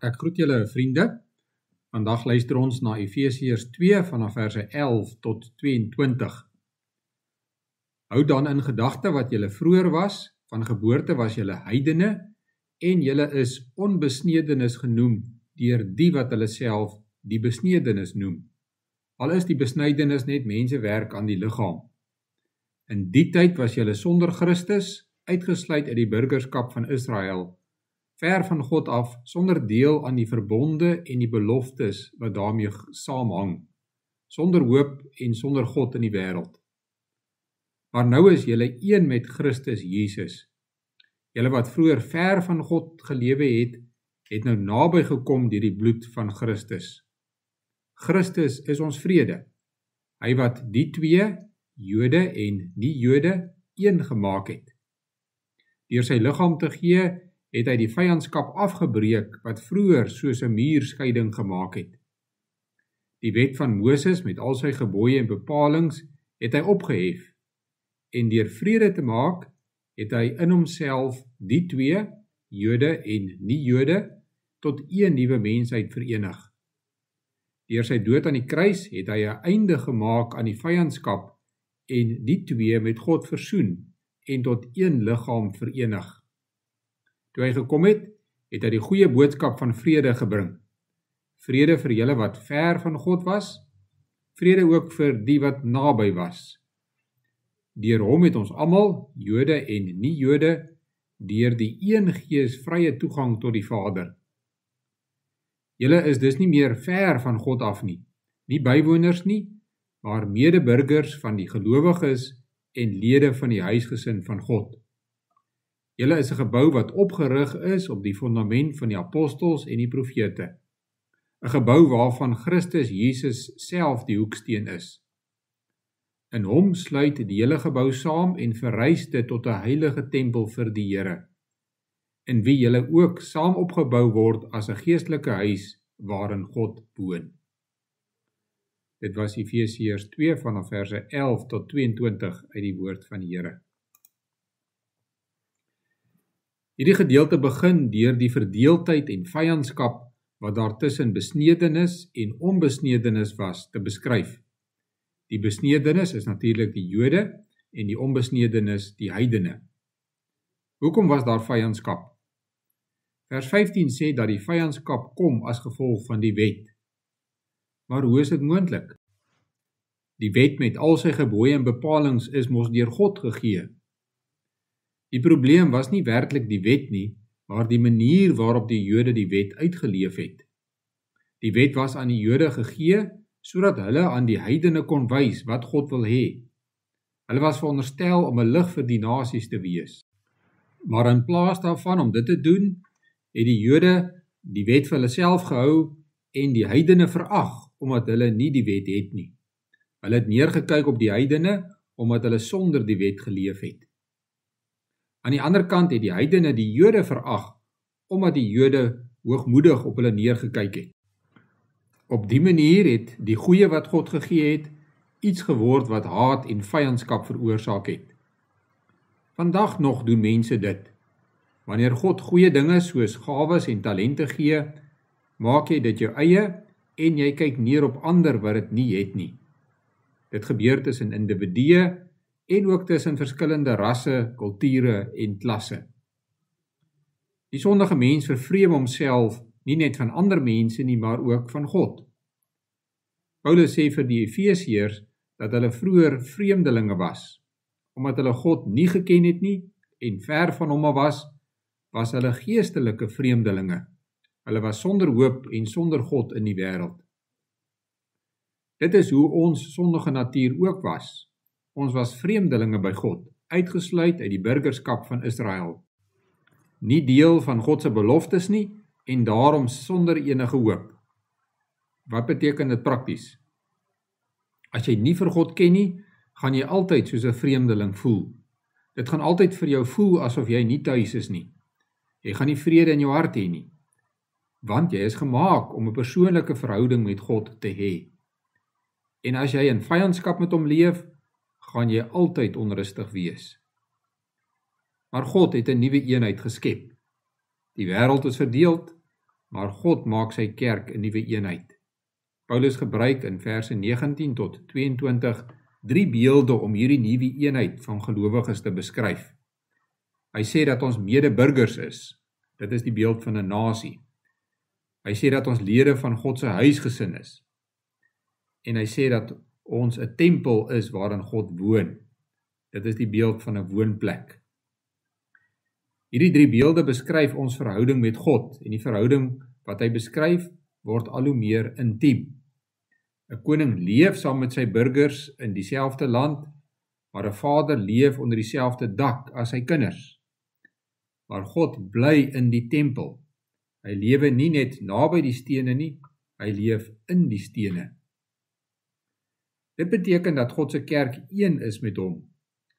Ek groet julle vriende. Vandag luister ons na Efesiërs 2 vanaf verse 11 tot 22. Hou dan in gedagte wat julle vroeër was, van geboorte was julle heidene en julle is onbesnedenis genoem deur die wat hulle self die besnedenis noem. Al is die besnydenis net mensewerk aan die liggaam. In die tyd was julle sonder Christus, uitgesluit uit die burgerskap van Israel, ver van God af, sonder deel aan die verbonde en die beloftes wat daarmee saamhang, sonder hoop en sonder God in die wêreld. Maar nou is julle een met Christus Jesus. Julle wat vroeër ver van God gelewe het nou naby gekom deur die bloed van Christus. Christus is ons vrede. Hy wat die twee, Jode en nie Jode, een gemaak het. Deur sy liggaam te gee, het hy die vyandskap afgebreek wat vroeër soos 'n muurskeiding gemaak het. Die wet van Moses met al sy gebooie en bepalings het hy opgehef en deur vrede te maak, het hy in homself die twee, Jode en nie Jode, tot een nuwe mensheid verenig. Deur sy dood aan die kruis het hy 'n einde gemaak aan die vyandskap en die twee met God versoen en tot een liggaam verenig. Toe hy gekom het hy die goeie boodskap van vrede gebring. Vrede vir julle wat ver van God was, vrede ook vir die wat naby was. Deur hom het ons almal, Jode en nie Jode, deur die een Gees vrye toegang tot die Vader. Julle is dus nie meer ver van God af nie bywoners nie, maar medeburgers van die gelowiges en lede van die huisgesin van God. Julle is 'n gebou wat opgerig is op die fondament van die apostels en die profete. 'n Gebou waarvan Christus Jesus self die hoeksteen is. In hom sluit die hele gebou saam en verrys dit tot 'n heilige tempel vir die Here, in wie julle ook saam opgebou word as 'n geestelike huis waarin God woon. Dit was Efesiërs 2 vanaf verse 11 tot 22 uit die woord van die Here. Hierdie gedeelte begin deur die verdeeldheid en vyandskap wat daar tussen besnedenis en onbesnedenis was te beskryf. Die besnedenis is natuurlik die Jode en die onbesnedenis die heidene. Hoekom was daar vyandskap? Vers 15 sê dat die vyandskap kom as gevolg van die wet. Maar hoe is dit moontlik? Die wet met al sy gebooie en bepalings is mos deur God gegee. Die probleem was nie werklik die wet nie, maar die manier waarop die Jode die wet uitgeleef het. Die wet was aan die Jode gegee, sodat hulle aan die heidene kon wys wat God wil hê. Hulle was veronderstel om 'n lig vir die nasies te wees. Maar in plaas daarvan om dit te doen, het die Jode die wet vir hulle self gehou en die heidene verag, omdat hulle nie die wet het nie. Hulle het neergekyk op die heidene, omdat hulle sonder die wet geleef het. Aan die ander kant het die heidene die Jode verag, omdat die Jode hoogmoedig op hulle neergekyk het. Op die manier het die goeie wat God gegee het, iets geword wat haat en vyandskap veroorsaak het. Vandag nog doen mense dit. Wanneer God goeie dinge soos gawes en talente gee, maak jy dit jou eie en jy kyk neer op ander wat dit nie het nie. Dit gebeur tussen individue en ook tussen verskillende rasse, kulture en klasse. Die sondige mens vervreem homself nie net van ander mense nie, maar ook van God. Paulus sê vir die Efesiërs dat hulle vroeër vreemdelinge was, omdat hulle God nie geken het nie en ver van hom was hulle geestelike vreemdelinge. Hulle was sonder hoop en sonder God in die wêreld. Dit is hoe ons sondige natuur ook was. Ons was vreemdelinge by God, uitgesluit uit die burgerskap van Israel. Nie deel van God se beloftes nie en daarom sonder enige hoop. Wat beteken dit prakties? As jy nie vir God ken nie, gaan jy altyd soos 'n vreemdeling voel. Dit gaan altyd vir jou voel asof jy nie tuis is nie. Jy gaan nie vrede in jou hart hê nie, want jy is gemaak om 'n persoonlike verhouding met God te hê. En as jy in vyandskap met hom leef, gaan jy altyd onrustig wees. Maar God het 'n nuwe eenheid geskep. Die wêreld is verdeeld, maar God maak sy kerk 'n nuwe eenheid. Paulus gebruik in verse 19 tot 22 3 beelde om hierdie nuwe eenheid van gelowiges te beskryf. Hy sê dat ons medeburgers is. Dit is die beeld van 'n nasie. Hy sê dat ons lede van God se huisgesin is. En hy sê dat ons 'n tempel is waarin God woon. Dit is die beeld van 'n woonplek. Hierdie 3 beelde beskryf ons verhouding met God, en die verhouding wat hy beskryf word al hoe meer intiem. 'n Koning leef saam met sy burgers in dieselfde land, maar 'n vader leef onder dieselfde dak as sy kinders. Maar God bly in die tempel. Hy lewe nie net naby die stene nie, hy leef in die stene. Dit beteken dat God se kerk een is met hom.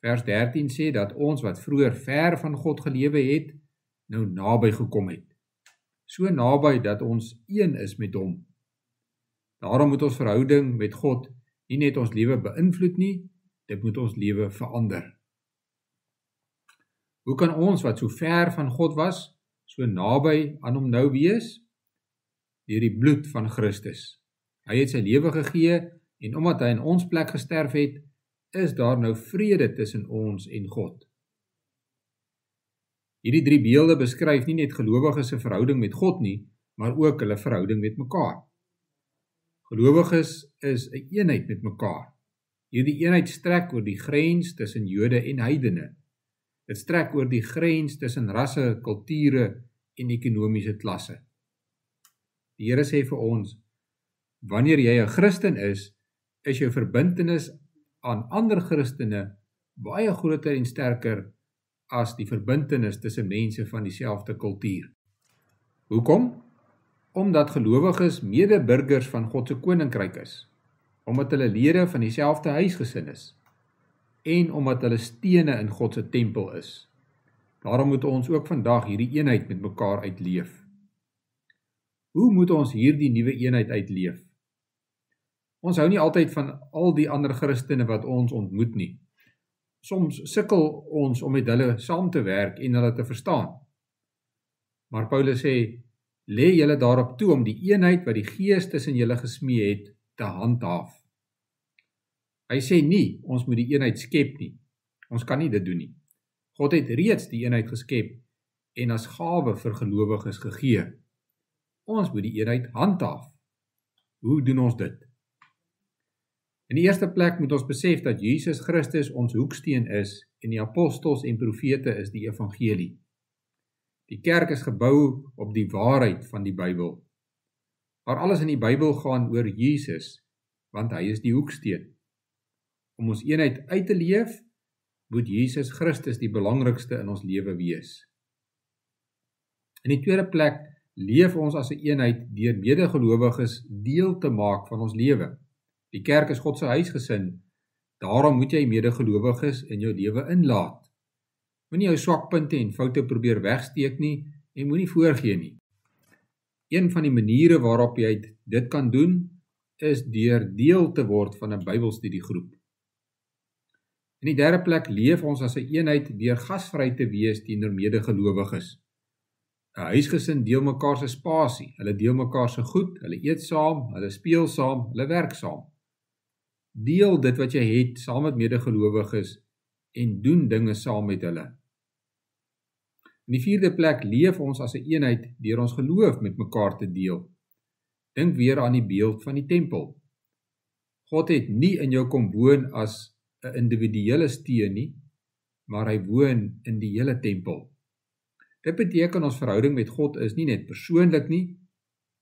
Vers 13 sê dat ons wat vroeër ver van God gelewe het, nou naby gekom het. So naby dat ons een is met hom. Daarom moet ons verhouding met God nie net ons lewe beïnvloed nie, dit moet ons lewe verander. Hoe kan ons wat so ver van God was, so naby aan hom nou wees? Deur die bloed van Christus. Hy het sy lewe gegee, en omdat hy in ons plek gesterf het, is daar nou vrede tussen ons en God. Hierdie 3 beelde beskryf nie net gelowiges se verhouding met God nie, maar ook hulle verhouding met mekaar. Gelowiges is 'n eenheid met mekaar. Hierdie eenheid strek oor die grens tussen Jode en heidene. Dit strek oor die grens tussen rasse, kulture en ekonomiese klasse. Die Here sê vir ons, wanneer jy 'n Christen is jou verbintenis aan ander Christene baie groter en sterker as die verbintenis tussen mense van dieselfde kultuur. Hoekom? Omdat gelowiges medeburgers van God se koninkryk is, omdat hulle lede van dieselfde huisgesin is, en omdat hulle stene in God se tempel is. Daarom moet ons ook vandag hierdie eenheid met mekaar uitleef. Hoe moet ons hierdie nuwe eenheid uitleef? Ons hou nie altyd van al die ander Christene wat ons ontmoet nie. Soms sukkel ons om met hulle saam te werk en hulle te verstaan. Maar Paulus sê, lê julle daarop toe om die eenheid wat die Gees tussen julle gesmee het, te handhaaf. Hy sê nie, ons moet die eenheid skep nie. Ons kan nie dit doen nie. God het reeds die eenheid geskep en as gawe vir gelowiges gegee. Ons moet die eenheid handhaaf. Hoe doen ons dit? In die eerste plek moet ons besef dat Jesus Christus ons hoeksteen is en die apostels en profete is die evangelie. Die kerk is gebou op die waarheid van die Bybel. Maar alles in die Bybel gaan oor Jesus, want hy is die hoeksteen. Om ons eenheid uit te leef, moet Jesus Christus die belangrikste in ons lewe wees. In die tweede plek leef ons as 'n eenheid deur medegelowiges deel te maak van ons lewe. Die kerk is God se huisgesin, daarom moet jy medegelowiges in jou lewe inlaat. Moenie jou swakpunte en foute probeer wegsteek nie en moenie voorgee nie. Een van die maniere waarop jy dit kan doen, is deur deel te word van 'n Bybelstudiegroep. In die derde plek leef ons as 'n eenheid deur gasvry te wees teenoor medegelowiges. 'n Huisgesin deel mekaar se spasie, hulle deel mekaar se goed, hulle eet saam, hulle speel saam, hulle werk saam. Deel dit wat jy het saam met medegelowiges en doen dinge saam met hulle. In die vierde plek leef ons as 'n eenheid deur ons geloof met mekaar te deel. Dink weer aan die beeld van die tempel. God het nie in jou kom woon as 'n individuele steen nie, maar hy woon in die hele tempel. Dit beteken ons verhouding met God is nie net persoonlik nie,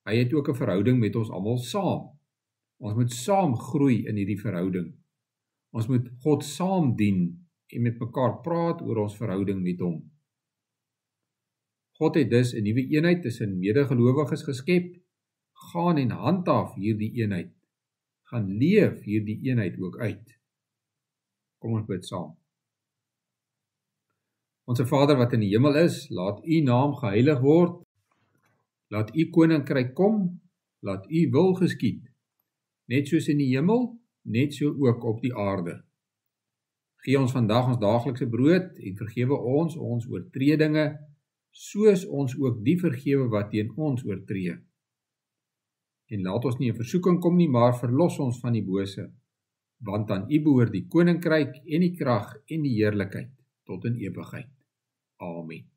hy het ook 'n verhouding met ons almal saam. Ons moet saam groei in hierdie verhouding. Ons moet God saam dien en met mekaar praat oor ons verhouding met hom. God het dus 'n nuwe eenheid tussen medegelowiges geskep. Gaan en handhaaf hierdie eenheid. Gaan leef hierdie eenheid ook uit. Kom ons bid saam. Onse Vader wat in die hemel is, laat u naam geheilig word. Laat u koninkryk kom, laat u wil geskied. Net soos in die hemel, net so ook op die aarde. Gee ons vandag ons daaglikse brood en vergewe ons oortredinge, soos ons ook die vergewe wat teen ons oortree. En laat ons nie in versoeking kom nie, maar verlos ons van die bose, want aan U behoort die koninkryk en die krag en die heerlikheid tot in ewigheid. Amen.